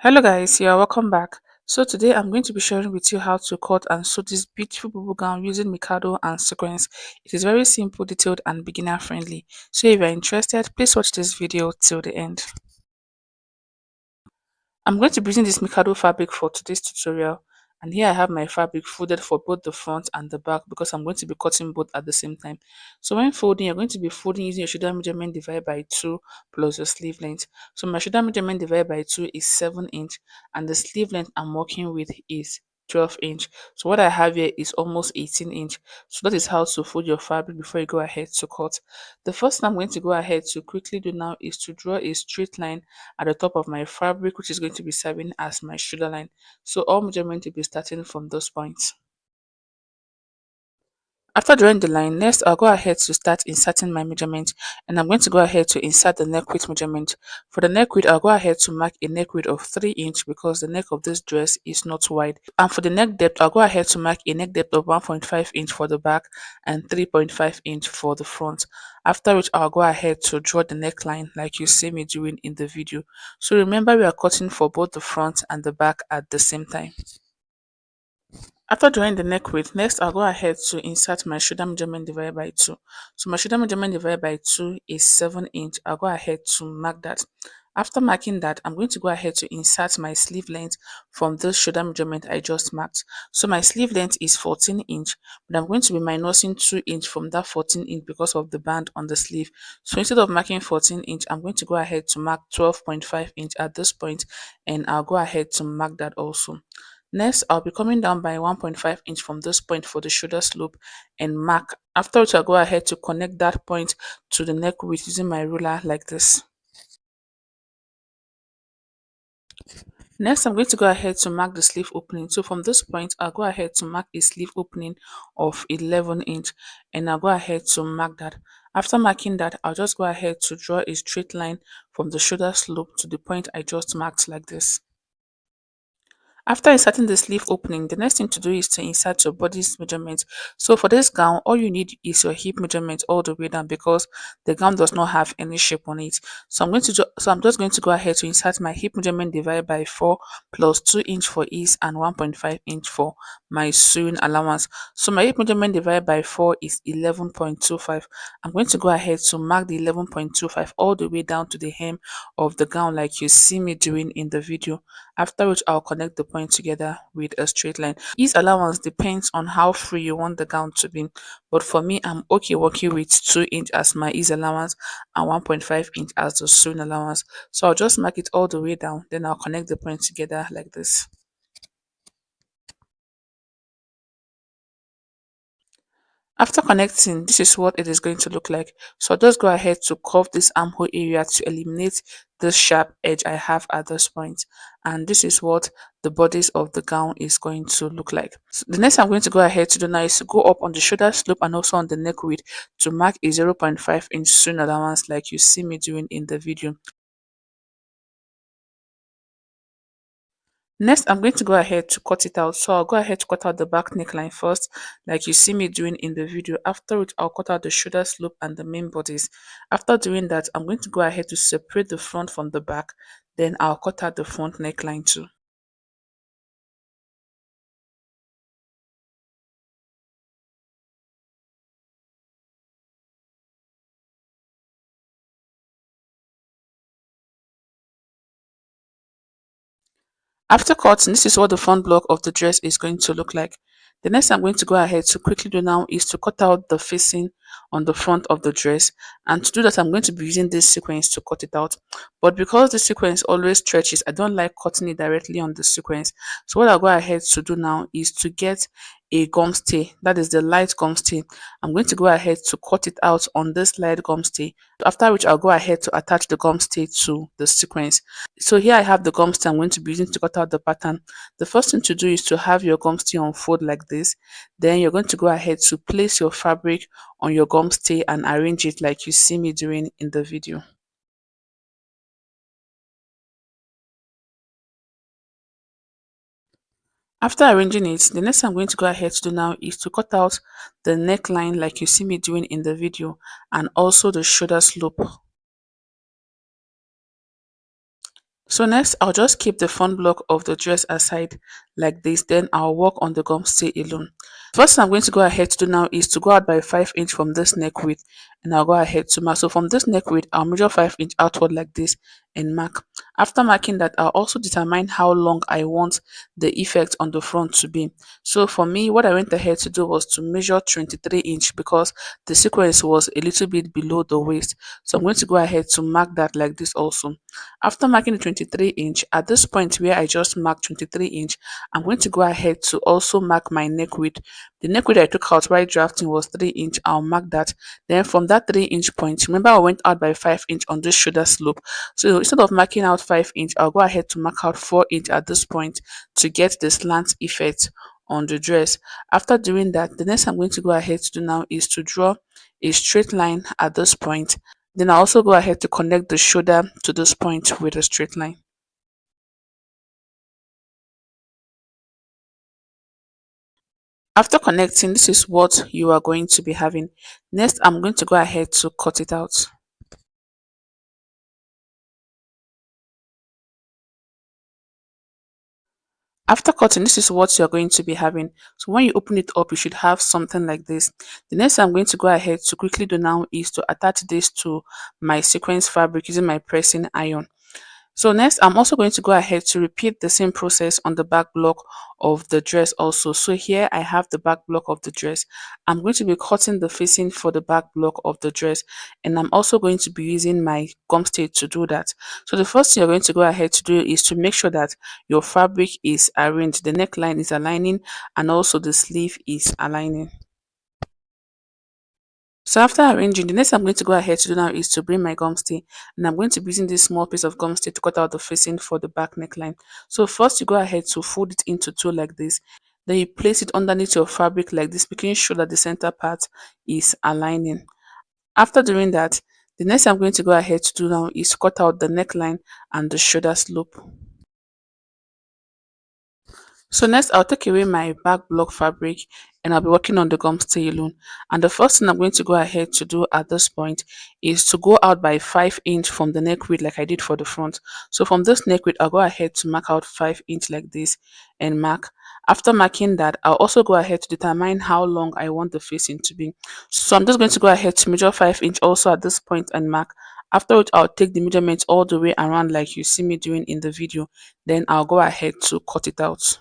Hello guys, yeah, welcome back. So today I'm going to be sharing with you how to cut and sew this beautiful bubble gown using Mikado and sequins. It is very simple, detailed and beginner friendly. So if you're interested, please watch this video till the end. I'm going to be using this Mikado fabric for today's tutorial, and here I have my fabric folded for both the front and the back because I'm going to be cutting both at the same time. So when folding, you're going to be folding using your shoulder measurement divided by 2 plus your sleeve length. So my shoulder measurement divided by 2 is 7 inch, and the sleeve length I'm working with is 12 inch. So what I have here is almost 18 inch. So that is how to fold your fabric before you go ahead to cut. The first thing I'm going to go ahead to quickly do now is to draw a straight line at the top of my fabric, which is going to be serving as my shoulder line. So all measurement will be starting from those points. After drawing the line, next I'll go ahead to start inserting my measurement, and I'm going to go ahead to insert the neck width measurement. For the neck width, I'll go ahead to mark a neck width of 3 inch because the neck of this dress is not wide. And for the neck depth, I'll go ahead to mark a neck depth of 1.5 inch for the back and 3.5 inch for the front. After which, I'll go ahead to draw the neckline like you see me doing in the video. So remember, we are cutting for both the front and the back at the same time. After drawing the neck width, next I'll go ahead to insert my shoulder measurement divided by 2. So my shoulder measurement divided by 2 is 7 inch. I'll go ahead to mark that. After marking that, I'm going to go ahead to insert my sleeve length from this shoulder measurement I just marked. So my sleeve length is 14 inch, but I'm going to be minusing 2 inch from that 14 inch because of the band on the sleeve. So instead of marking 14 inch, I'm going to go ahead to mark 12.5 inch at this point, and I'll go ahead to mark that also. Next, I'll be coming down by 1.5 inch from this point for the shoulder slope and mark. After which, I'll go ahead to connect that point to the neck width using my ruler like this. Next, I'm going to go ahead to mark the sleeve opening. So from this point, I'll go ahead to mark a sleeve opening of 11 inch, and I'll go ahead to mark that. After marking that, I'll just go ahead to draw a straight line from the shoulder slope to the point I just marked like this. After inserting the sleeve opening, the next thing to do is to insert your body's measurement. So for this gown, all you need is your hip measurement all the way down because the gown does not have any shape on it. So I'm just going to go ahead to insert my hip measurement divided by 4 plus 2 inch for ease and 1.5 inch for my sewing allowance. So my hip measurement divided by 4 is 11.25. I'm going to go ahead to mark the 11.25 all the way down to the hem of the gown like you see me doing in the video. After which, I'll connect the point together with a straight line. Ease allowance depends on how free you want the gown to be, but for me, I'm okay working with 2 inch as my ease allowance and 1.5 inch as the sewing allowance. So I'll just mark it all the way down, then I'll connect the point together like this. After connecting, this is what it is going to look like. So I'll just go ahead to curve this armhole area to eliminate this sharp edge I have at this point. And this is what the bodice of the gown is going to look like. So the next I'm going to go ahead to do now is to go up on the shoulder slope and also on the neck width to mark a 0.5 inch sewing allowance like you see me doing in the video. Next, I'm going to go ahead to cut it out. So I'll go ahead to cut out the back neckline first, like you see me doing in the video. After which, I'll cut out the shoulder slope and the main bodice. After doing that, I'm going to go ahead to separate the front from the back. Then I'll cut out the front neckline too. After cutting, this is what the front block of the dress is going to look like. The next I'm going to go ahead to quickly do now is to cut out the facing on the front of the dress. And to do that, I'm going to be using this sequence to cut it out. But because the sequence always stretches, I don't like cutting it directly on the sequence. So what I'll go ahead to do now is to get a gum stay, that is the light gum stay. I'm going to go ahead to cut it out on this light gum stay. After which, I'll go ahead to attach the gum stay to the sequence. So here I have the gum stay I'm going to be using to cut out the pattern. The first thing to do is to have your gum stay unfold like this. Then you're going to go ahead to place your fabric on your gum stay and arrange it like you see me doing in the video. After arranging it, the next thing I'm going to go ahead to do now is to cut out the neckline like you see me doing in the video and also the shoulder slope. So next, I'll just keep the front block of the dress aside like this. Then I'll work on the gum stay alone. First thing I'm going to go ahead to do now is to go out by 5 inch from this neck width, and I'll go ahead to mark. So from this neck width, I'll measure 5 inch outward like this and mark. After marking that, I'll also determine how long I want the effect on the front to be. So for me, what I went ahead to do was to measure 23 inch because the sequence was a little bit below the waist. So I'm going to go ahead to mark that like this also. After marking the 23 inch, at this point where I just marked 23 inch, I'm going to go ahead to also mark my neck width. The neck width I took out while drafting was 3 inch. I'll mark that. Then from that 3 inch point, remember I went out by 5 inch on this shoulder slope. So instead of marking out 5 inch, I'll go ahead to mark out 4 inch at this point to get the slant effect on the dress. After doing that, the next I'm going to go ahead to do now is to draw a straight line at this point. Then I also go ahead to connect the shoulder to this point with a straight line. After connecting, this is what you are going to be having. Next, I'm going to go ahead to cut it out. After cutting, this is what you're going to be having. So when you open it up, you should have something like this. The next I'm going to go ahead to quickly do now is to attach this to my sequence fabric using my pressing iron. So next, I'm also going to go ahead to repeat the same process on the back block of the dress also. So here I have the back block of the dress. I'm going to be cutting the facing for the back block of the dress, and I'm also going to be using my gum stitch to do that. So the first thing you're going to go ahead to do is to make sure that your fabric is arranged, the neckline is aligning, and also the sleeve is aligning. So after arranging, the next I'm going to go ahead to do now is to bring my gum stay, and I'm going to be using this small piece of gum stay to cut out the facing for the back neckline. So first you go ahead to fold it into two like this. Then you place it underneath your fabric like this, making sure that the center part is aligning. After doing that, the next I'm going to go ahead to do now is cut out the neckline and the shoulder slope. So next I'll take away my back block fabric, and I'll be working on the gum stay alone. And the first thing I'm going to go ahead to do at this point is to go out by 5 inch from the neck width like I did for the front. So from this neck width, I'll go ahead to mark out 5 inch like this and mark. After marking that, I'll also go ahead to determine how long I want the facing to be. So I'm just going to go ahead to measure 5 inch also at this point and mark. After which I'll take the measurement all the way around like you see me doing in the video. Then I'll go ahead to cut it out.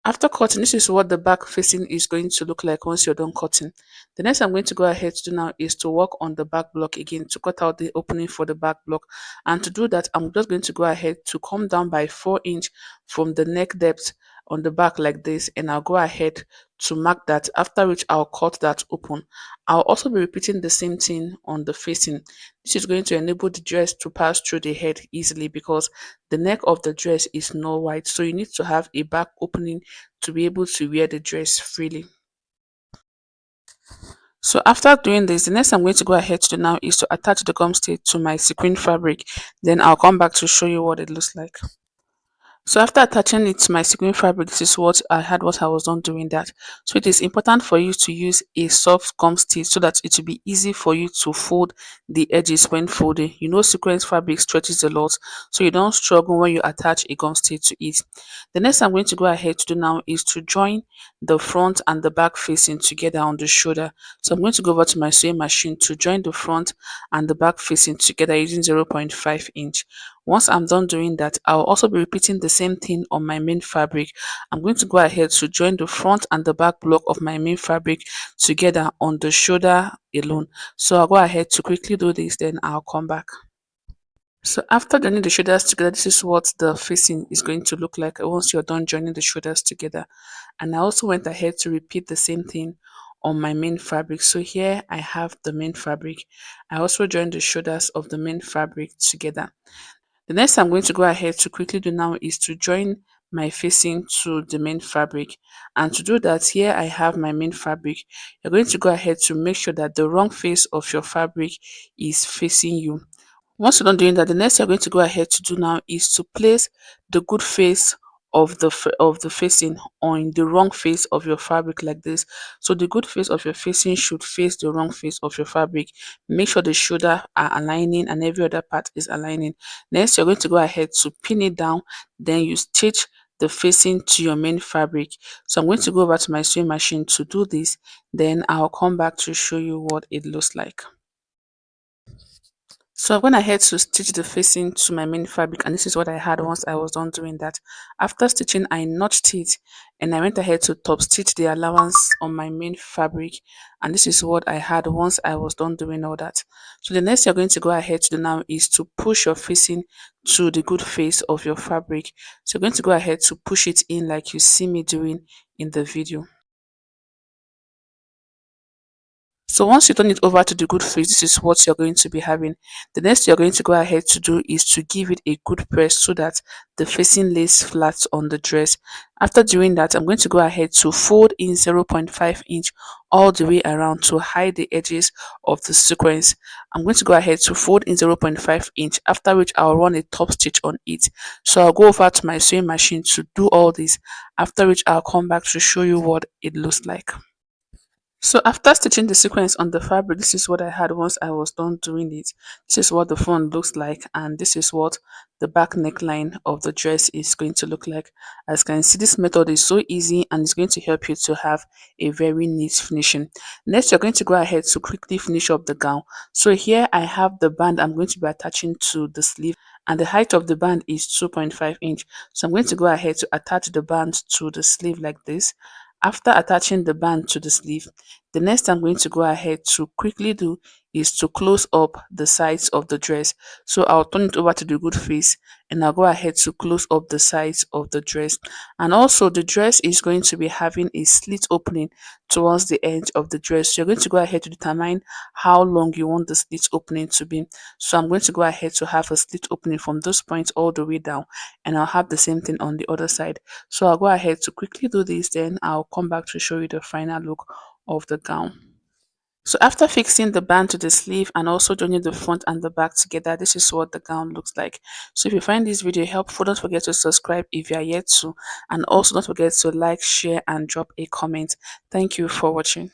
After cutting, this is what the back facing is going to look like once you're done cutting. The next I'm going to go ahead to do now is to work on the back block again to cut out the opening for the back block. And to do that, I'm just going to go ahead to come down by 4 inch from the neck depth on the back like this, and I'll go ahead to mark that, after which I'll cut that open. I'll also be repeating the same thing on the facing. This is going to enable the dress to pass through the head easily because the neck of the dress is not wide, so you need to have a back opening to be able to wear the dress freely. So after doing this, the next I'm going to go ahead to do now is to attach the gum stay to my sequin fabric. Then I'll come back to show you what it looks like. So after attaching it to my sequin fabric, this is what I had what I was done doing that. So it is important for you to use a soft gum stitch so that it will be easy for you to fold the edges when folding. You know sequin fabric stretches a lot, so you don't struggle when you attach a gum stitch to it. The next I'm going to go ahead to do now is to join the front and the back facing together on the shoulder. So I'm going to go over to my sewing machine to join the front and the back facing together using 0.5 inch. Once I'm done doing that, I'll also be repeating the same thing on my main fabric. I'm going to go ahead to join the front and the back block of my main fabric together on the shoulder alone. So I'll go ahead to quickly do this, then I'll come back. So after joining the shoulders together, this is what the facing is going to look like once you're done joining the shoulders together. And I also went ahead to repeat the same thing on my main fabric. So here I have the main fabric. I also joined the shoulders of the main fabric together. The next I'm going to go ahead to quickly do now is to join my facing to the main fabric. And to do that, here I have my main fabric. You're going to go ahead to make sure that the wrong face of your fabric is facing you. Once you're done doing that, the next you're going to go ahead to do now is to place the good face of the facing on the wrong face of your fabric like this. So the good face of your facing should face the wrong face of your fabric. Make sure the shoulder are aligning and every other part is aligning. Next, you're going to go ahead to pin it down, then you stitch the facing to your main fabric. So I'm going to go over to my sewing machine to do this, then I'll come back to show you what it looks like. So I went ahead to stitch the facing to my main fabric, and this is what I had once I was done doing that. After stitching, I notched it and I went ahead to top stitch the allowance on my main fabric, and this is what I had once I was done doing all that. So the next you're going to go ahead to do now is to push your facing to the good face of your fabric. So you're going to go ahead to push it in like you see me doing in the video. So once you turn it over to the good face, this is what you're going to be having. The next you're going to go ahead to do is to give it a good press so that the facing lays flat on the dress. After doing that, I'm going to go ahead to fold in 0.5 inch all the way around to hide the edges of the sequence. I'm going to go ahead to fold in 0.5 inch, after which I'll run a top stitch on it. So I'll go over to my sewing machine to do all this, after which I'll come back to show you what it looks like. So after stitching the sequence on the fabric, this is what I had once I was done doing it. This is what the front looks like, and this is what the back neckline of the dress is going to look like. As you can see, this method is so easy and it's going to help you to have a very neat finishing. Next, you're going to go ahead to quickly finish up the gown. So here I have the band I'm going to be attaching to the sleeve, and the height of the band is 2.5 inch. So I'm going to go ahead to attach the band to the sleeve like this. After attaching the band to the sleeve, the next I'm going to go ahead to quickly do is to close up the sides of the dress. So I'll turn it over to the good face and I'll go ahead to close up the sides of the dress. And also the dress is going to be having a slit opening towards the edge of the dress. So you're going to go ahead to determine how long you want the slit opening to be. So I'm going to go ahead to have a slit opening from those points all the way down, and I'll have the same thing on the other side. So I'll go ahead to quickly do this, then I'll come back to show you the final look of the gown. So after fixing the band to the sleeve and also joining the front and the back together, this is what the gown looks like. So if you find this video helpful, don't forget to subscribe if you are yet to, and also don't forget to like, share and drop a comment. Thank you for watching.